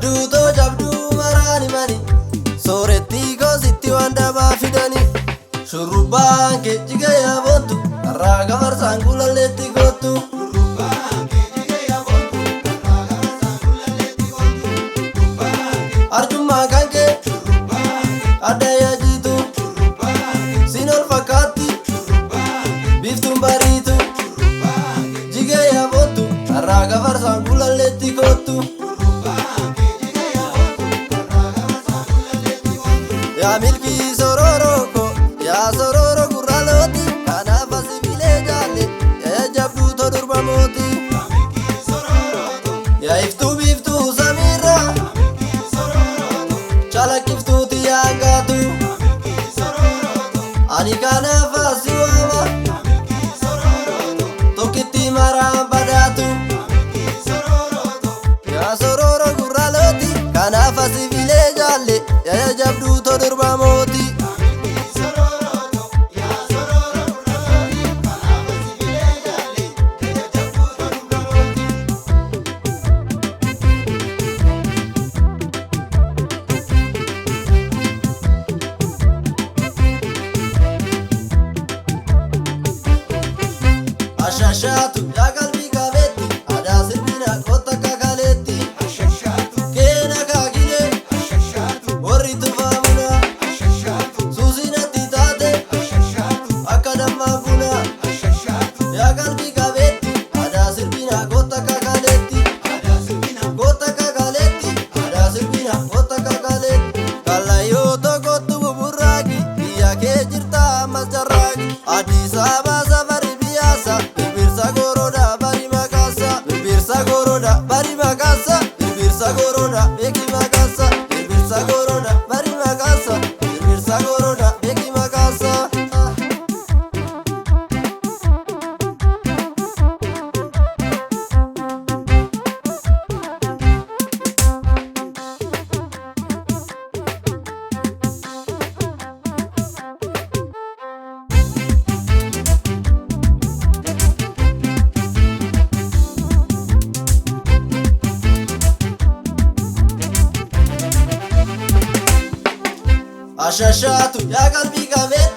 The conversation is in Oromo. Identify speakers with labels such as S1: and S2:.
S1: jabdu marani mani Soretti gositti wanda bafidani Shurubban ke jiga ya bontu Raga marsan kulaletti gotu Arjumma kanke Adaya jitu Sinol fakati Biftum baritu Jiga ya bontu Raga marsan kulaletti gotu Ya milki sororoko Ya sororo gurraloti Kana fasi bile jale Ya jabdu to durba moti Ya iftu biftu samira Chala kiftu tiyangatu Ani kana fasi wama Tokiti mara badatu Ya sororo gurraloti Kana fasi bile jale Ya jabdu to durba moti Ashashatu ya kalbi gavetti Ada sirbina kota kakaletti Ashashatu Kena kakile Ashashatu Warri tufamuna Ashashatu Susina titate Ashashatu Akadamma buna Ashashatu Ya kalbi gavetti Ada sirbina kota kakaletti Ada sirbina kota kakaletti Ada sirbina kota kakaletti Kalayo toko tubu burraki Iya ke jirta mas jarraki Adisa basa bari biasa Birbirsa goroda bari makasa Birbirsa goroda bari makasa Birbirsa goroda beki makasa Birbirsa goroda bari makasa Birbirsa goroda beki makasa Ashashatu ya kalbi gavetti